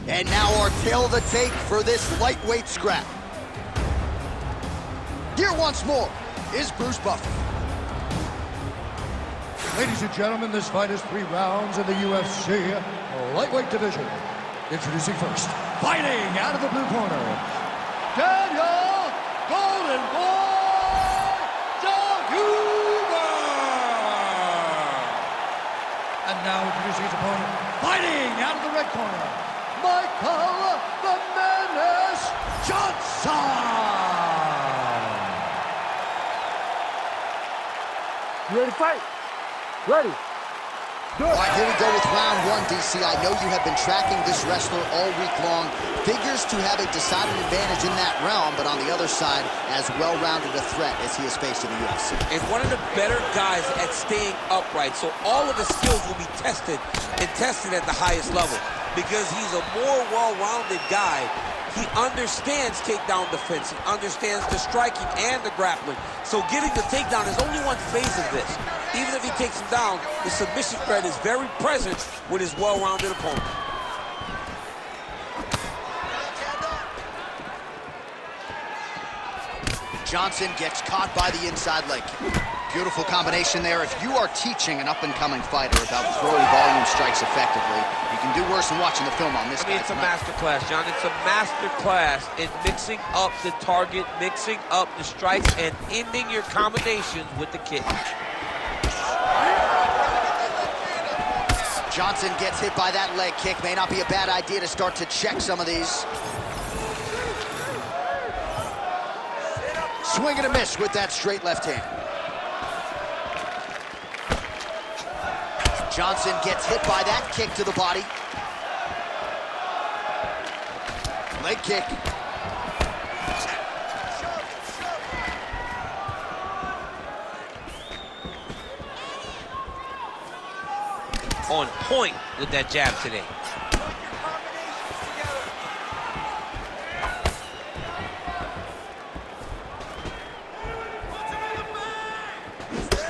And now our tale of the tape for this lightweight scrap. Here once more is Bruce Buffer. Ladies and gentlemen, this fight is 3 rounds in the UFC lightweight division. Introducing first, fighting out of the blue corner, Daniel Golden Boy Zellhuber. And now introducing his opponent, fighting out of the red corner, Michael the Menace Johnson. You ready to fight? Ready. All right, here we go with round 1, DC. I know you have been tracking this wrestler all week long. Figures to have a decided advantage in that realm, but on the other side, as well-rounded a threat as he has faced in the UFC. And one of the better guys at staying upright, so all of his skills will be tested at the highest level because he's a more well-rounded guy. He understands takedown defense. He understands the striking and the grappling. So getting the takedown is only one phase of this. Even if he takes him down, the submission threat is very present with his well-rounded opponent. Johnson gets caught by the inside leg kick. Beautiful combination there. If you are teaching an up-and-coming fighter about throwing volume strikes effectively, you can do worse than watching the film on this guy. It's a master class, John. It's a master class in mixing up the target, mixing up the strikes, and ending your combinations with the kick. Johnson gets hit by that leg kick. May not be a bad idea to start to check some of these. Swing and a miss with that straight left hand. Johnson gets hit by that kick to the body. Leg kick. On point with that jab today.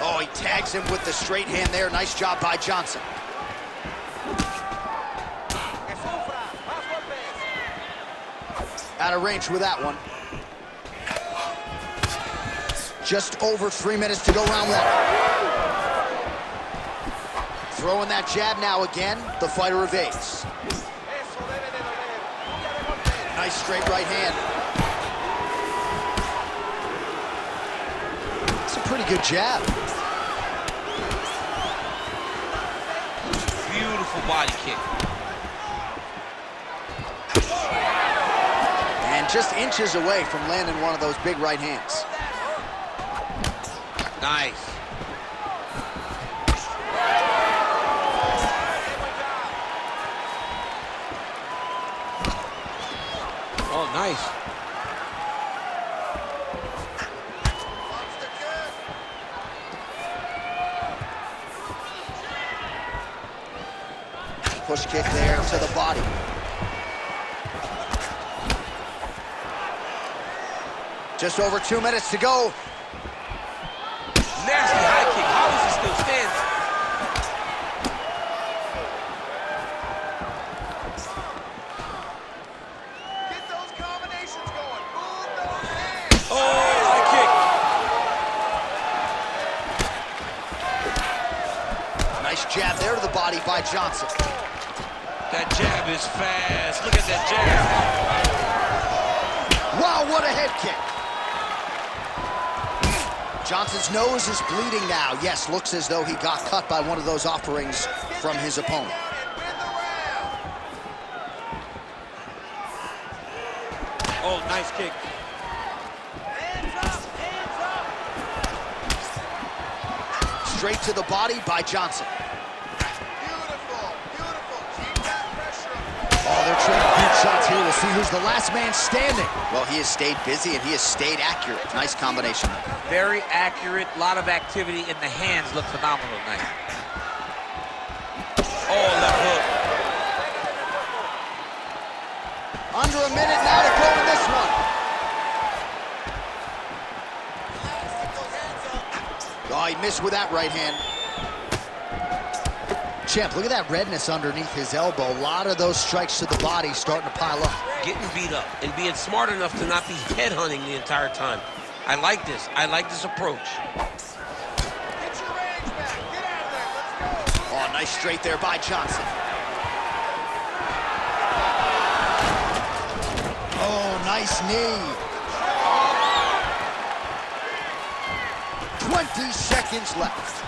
Oh, he tags him with the straight hand there. Nice job by Johnson. Out of range with that one. Just over 3 minutes to go round 1. Throwing that jab now again. The fighter evades. Nice straight right hand. It's a pretty good jab. Beautiful body kick. And just inches away from landing one of those big right hands. Nice. Oh, nice. Push kick there to the body. Just over 2 minutes to go. Nasty high kick. How is he still standing? Get those combinations going. Move those hands. Oh, high kick. Nice jab there to the body by Johnson. That jab is fast. Look at that jab. Wow, what a head kick. Johnson's nose is bleeding now. Yes, looks as though he got cut by one of those offerings from his opponent. Oh, nice kick. Straight to the body by Johnson. Beautiful, beautiful. Keep that pressure up. Oh, they're trading deep shots here. We'll see who's the last man standing. Well, he has stayed busy and he has stayed accurate. Nice combination. Very accurate. A lot of activity in the hands. Look phenomenal tonight. Oh, left hook. Under a minute now to go in this one. Oh, he missed with that right hand. Champ, look at that redness underneath his elbow. A lot of those strikes to the body starting to pile up. Getting beat up and being smart enough to not be headhunting the entire time. I like this. I like this approach. Get your range back. Get out of there. Let's go. Oh, nice straight there by Johnson. Oh, nice knee. 20 seconds left.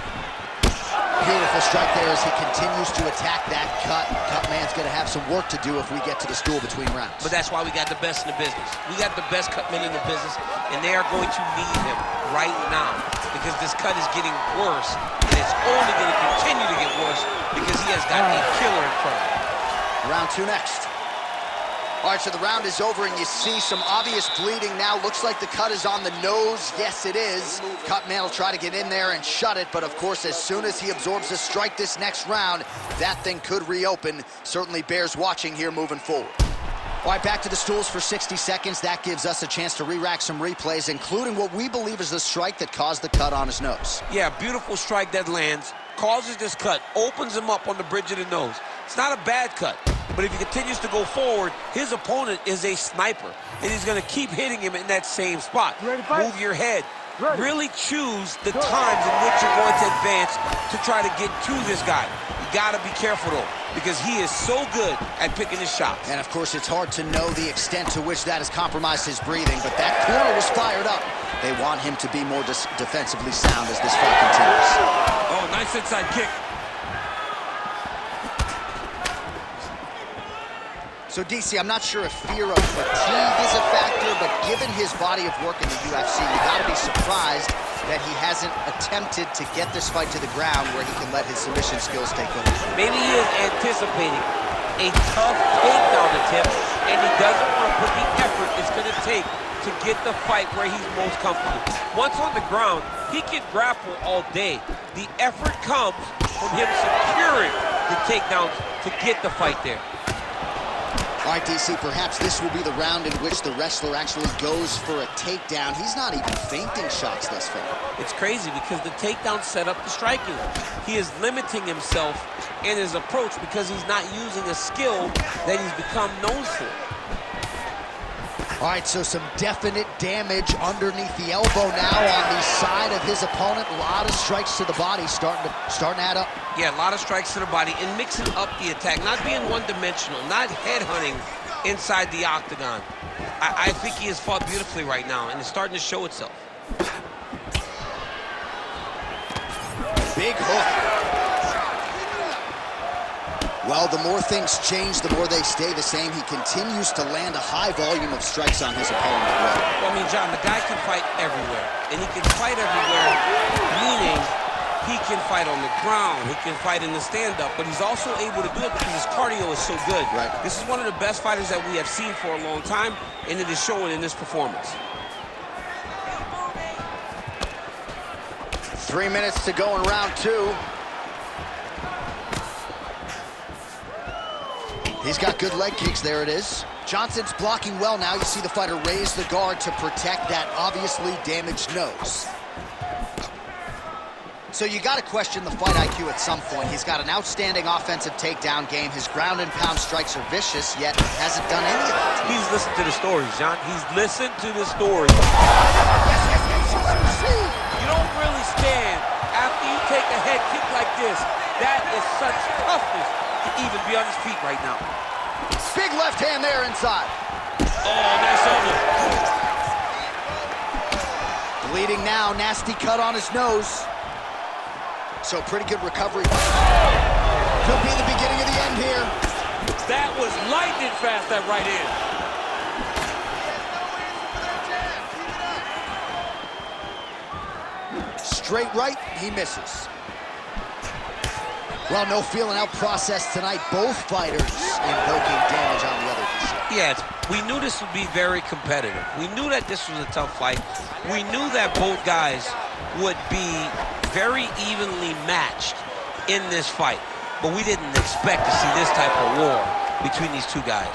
Beautiful strike there as he continues to attack that cut. Cut man's going to have some work to do if we get to the stool between rounds. But that's why we got the best in the business. We got the best cut men in the business, and they are going to need him right now because this cut is getting worse, and it's only going to continue to get worse because he has got a killer in front of him. Round 2 next. All right, so the round is over, and you see some obvious bleeding now. Looks like the cut is on the nose. Yes, it is. Cut man will try to get in there and shut it, but of course, as soon as he absorbs a strike this next round, that thing could reopen. Certainly bears watching here moving forward. All right, back to the stools for 60 seconds. That gives us a chance to re-rack some replays, including what we believe is the strike that caused the cut on his nose. Yeah, beautiful strike that lands, causes this cut, opens him up on the bridge of the nose. It's not a bad cut, but if he continues to go forward, his opponent is a sniper, and he's going to keep hitting him in that same spot. Move your head. Really choose the times in which you're going to advance to try to get to this guy. You got to be careful, though, because he is so good at picking his shots. And, of course, it's hard to know the extent to which that has compromised his breathing, but that corner was fired up. They want him to be more defensively sound as this fight continues. Oh, nice inside kick. So, DC, I'm not sure if fear of fatigue is a factor, but given his body of work in the UFC, you got to be surprised that he hasn't attempted to get this fight to the ground where he can let his submission skills take over. Maybe he is anticipating a tough takedown attempt, and he doesn't want to put the effort it's going to take to get the fight where he's most comfortable. Once on the ground, he can grapple all day. The effort comes from him securing the takedowns to get the fight there. All right, DC, perhaps this will be the round in which the wrestler actually goes for a takedown. He's not even feinting shots thus far. It's crazy because the takedown set up the striking. He is limiting himself in his approach because he's not using a skill that he's become known for. All right, so some definite damage underneath the elbow now on the side of his opponent. A lot of strikes to the body starting to add up. Yeah, a lot of strikes to the body and mixing up the attack, not being one-dimensional, not headhunting inside the octagon. I think he has fought beautifully right now, and it's starting to show itself. Big hook. Well, the more things change, the more they stay the same. He continues to land a high volume of strikes on his opponent as well. Well, I mean, John, the guy can fight everywhere. And he can fight everywhere, meaning he can fight on the ground, he can fight in the stand-up, but he's also able to do it because his cardio is so good. Right. This is one of the best fighters that we have seen for a long time, and it is showing in this performance. 3 minutes to go in round 2. He's got good leg kicks, there it is. Johnson's blocking well now. You see the fighter raise the guard to protect that obviously damaged nose. So you got to question the fight IQ at some point. He's got an outstanding offensive takedown game. His ground and pound strikes are vicious, yet hasn't done any of it. He's listened to the stories, John. He's listened to the stories. You don't really stand after you take a head kick like this. That is such toughness to even be on his feet right now. Big left hand there inside. Oh, nice elbow. Bleeding now, nasty cut on his nose. So pretty good recovery. Could be the beginning of the end here. That was lightning fast, that right hand. Straight right, he misses. Well, no feeling out process tonight. Both fighters invoking damage on the other. Yeah, we knew this would be very competitive. We knew that this was a tough fight. We knew that both guys would be very evenly matched in this fight. But we didn't expect to see this type of war between these two guys.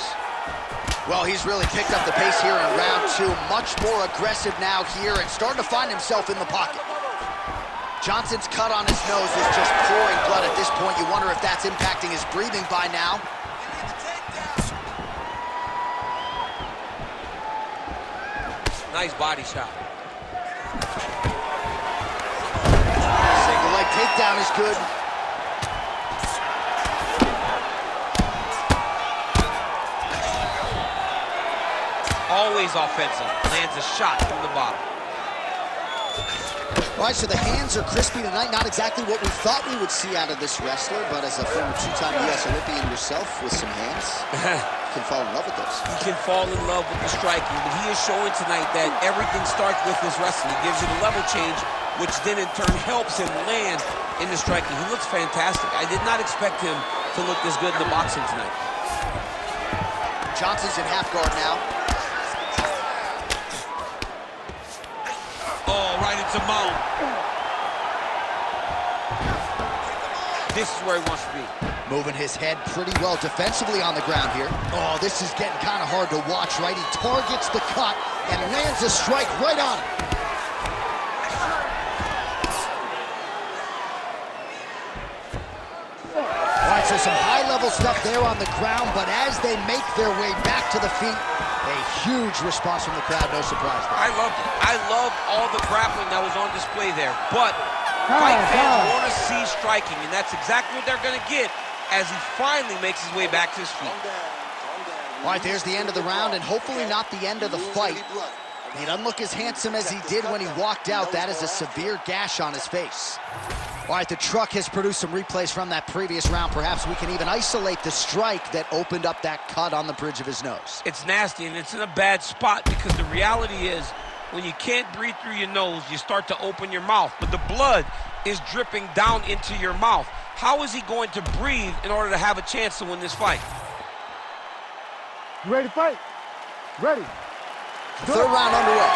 Well, he's really picked up the pace here in round 2. Much more aggressive now here and starting to find himself in the pocket. Johnson's cut on his nose was just pouring blood at this point. You wonder if that's impacting his breathing by now. Nice body shot. Single leg takedown is good. Always offensive. Lands a shot from the bottom. All right, so the hands are crispy tonight. Not exactly what we thought we would see out of this wrestler, but as a former two-time U.S. Olympian yourself with some hands, you can fall in love with those. He can fall in love with the striking, but he is showing tonight that everything starts with his wrestling. He gives you the level change, which then in turn helps him land in the striking. He looks fantastic. I did not expect him to look this good in the boxing tonight. Johnson's in half guard now. Oh, right into mount. This is where he wants to be. Moving his head pretty well defensively on the ground here. Oh, this is getting kind of hard to watch, right? He targets the cut and lands a strike right on it. All right, so some high-level stuff there on the ground, but as they make their way back to the feet, a huge response from the crowd, no surprise there. I loved it. I loved all the grappling that was on display there, but fight fans want to see striking, and that's exactly what they're going to get as he finally makes his way back to his feet. All right, there's the end of the round, and hopefully not the end of the fight. He doesn't look as handsome as he did when he walked out. That is a severe gash on his face. All right, the truck has produced some replays from that previous round. Perhaps we can even isolate the strike that opened up that cut on the bridge of his nose. It's nasty, and it's in a bad spot because the reality is when you can't breathe through your nose, you start to open your mouth, but the blood is dripping down into your mouth. How is he going to breathe in order to have a chance to win this fight? You ready to fight? Ready. Third round underway.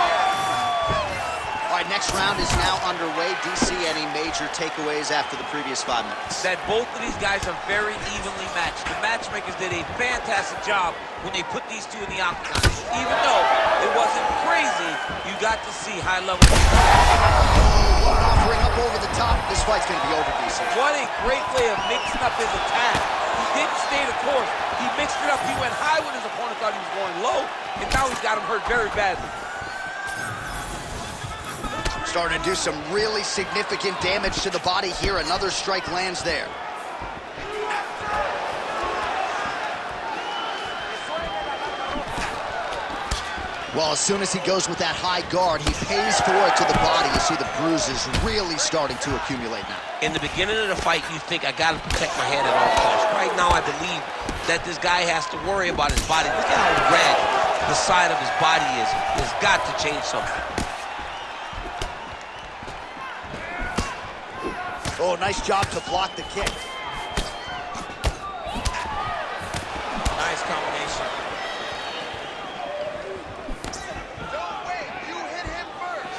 All right, next round is now underway. DC, any major takeaways after the previous 5 minutes? That both of these guys are very evenly matched. The matchmakers did a fantastic job when they put these two in the octagon. Even though it wasn't crazy, you got to see high level. One offering up over the top. This fight's going to be over, DC. What a great way of mixing up his attack. He didn't stay the course. He mixed it up. He went high when his opponent thought he was going low, and now he's got him hurt very badly. Starting to do some really significant damage to the body here. Another strike lands there. Well, as soon as he goes with that high guard, he pays for it to the body. You see the bruises really starting to accumulate now. In the beginning of the fight, you think, I got to protect my head at all costs. Right now, I believe that this guy has to worry about his body. Look at how red the side of his body is. He's got to change something. Oh, nice job to block the kick. Nice combination. Don't wait. You hit him first.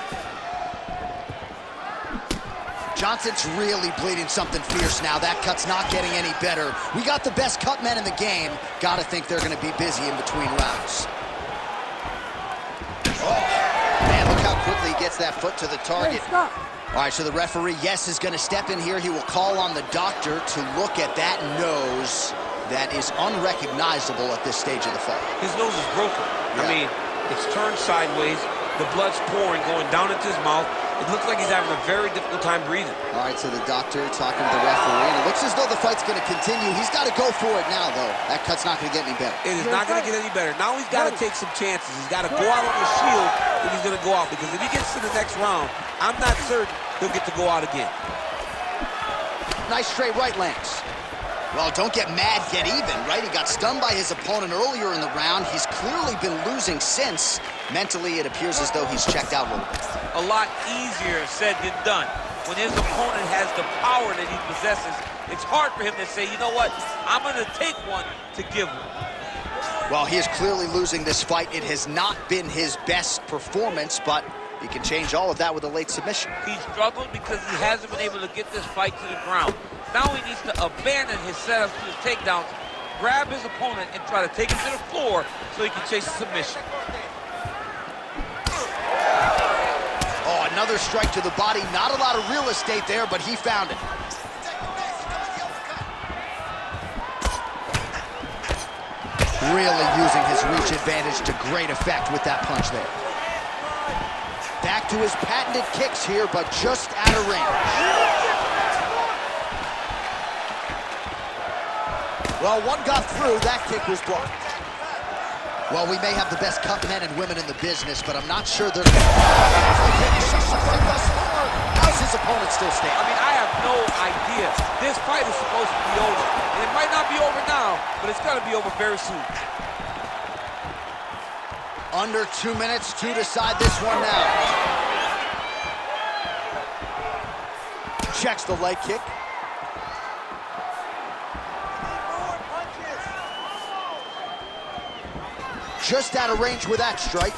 Johnson's really bleeding something fierce now. That cut's not getting any better. We got the best cut men in the game. Gotta think they're gonna be busy in between rounds. Oh, man, look how quickly he gets that foot to the target. Hey, stop. All right, so the referee, yes, is going to step in here. He will call on the doctor to look at that nose that is unrecognizable at this stage of the fight. His nose is broken. Yeah. I mean, it's turned sideways. The blood's pouring, going down into his mouth. It looks like he's having a very difficult time breathing. All right, so the doctor talking to the referee, and it looks as though the fight's going to continue. He's got to go for it now, though. That cut's not going to get any better. It is not going to get any better. Now he's got to take some chances. He's got to go out on the shield if he's going to go out, because if he gets to the next round, I'm not certain he'll get to go out again. Nice straight right lands. Well, don't get mad, get even, right? He got stunned by his opponent earlier in the round. He's clearly been losing since. Mentally, it appears as though he's checked out a little bit. A lot easier said than done. When his opponent has the power that he possesses, it's hard for him to say, you know what, I'm going to take one to give one. Well, he is clearly losing this fight. It has not been his best performance, but he can change all of that with a late submission. He's struggled because he hasn't been able to get this fight to the ground. Now he needs to abandon his setups to his takedowns, grab his opponent, and try to take him to the floor so he can chase a submission. Oh, a Another strike to the body. Not a lot of real estate there, but he found it. Really using his reach advantage to great effect with that punch there. Back to his patented kicks here, but just out of range. Well, one got through. That kick was blocked. Well, we may have the best cut men and women in the business, but I'm not sure they're going to finish thus far. How's his opponent still standing? I mean, I have no idea. This fight is supposed to be over. And it might not be over now, but it's going to be over very soon. Under 2 minutes to decide this one now. Checks the leg kick. Just out of range with that strike.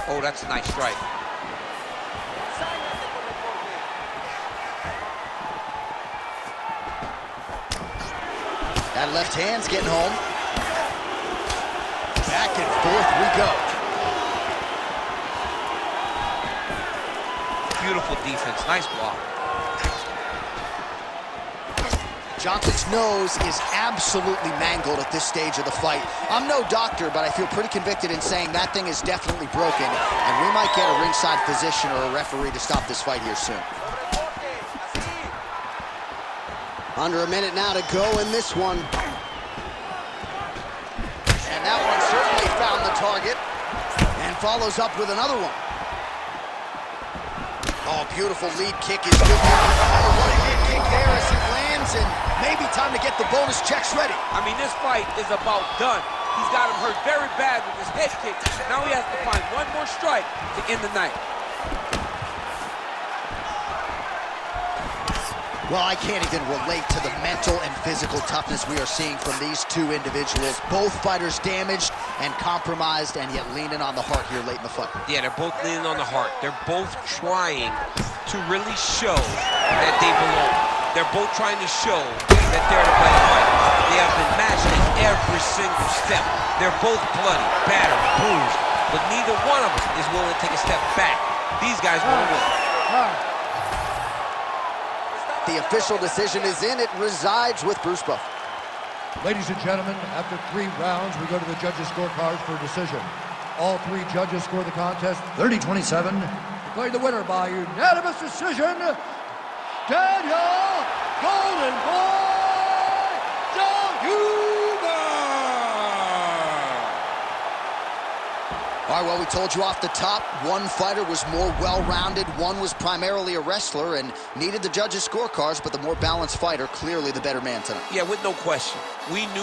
Oh, that's a nice strike. That left hand's getting home. Back and forth we go. Beautiful defense, nice block. Johnson's nose is absolutely mangled at this stage of the fight. I'm no doctor, but I feel pretty convicted in saying that thing is definitely broken, and we might get a ringside physician or a referee to stop this fight here soon. Under a minute now to go in this one. And that one certainly found the target and follows up with another one. Oh, beautiful lead kick is good. Oh, what a hit kick there as he lands, and maybe time to get the bonus checks ready. I mean, this fight is about done. He's got him hurt very bad with his head kick. Now he has to find one more strike to end the night. Well, I can't even relate to the mental and physical toughness we are seeing from these two individuals. Both fighters damaged and compromised, and yet leaning on the heart here late in the fight. Yeah, they're both leaning on the heart. They're both trying to really show that they belong. They're both trying to show that they're the better fighters. They have been matched in every single step. They're both bloody, battered, bruised, but neither one of them is willing to take a step back. These guys want to win. The official decision is in. It resides with Bruce Buffer. Ladies and gentlemen, after 3 rounds, we go to the judges' scorecards for a decision. All 3 judges score the contest 30-27. Declared the winner by unanimous decision, Daniel Golden Boy Zellhuber! All right, well, we told you off the top, one fighter was more well-rounded, one was primarily a wrestler and needed the judges' scorecards, but the more balanced fighter, clearly the better man tonight. Yeah, with no question. We knew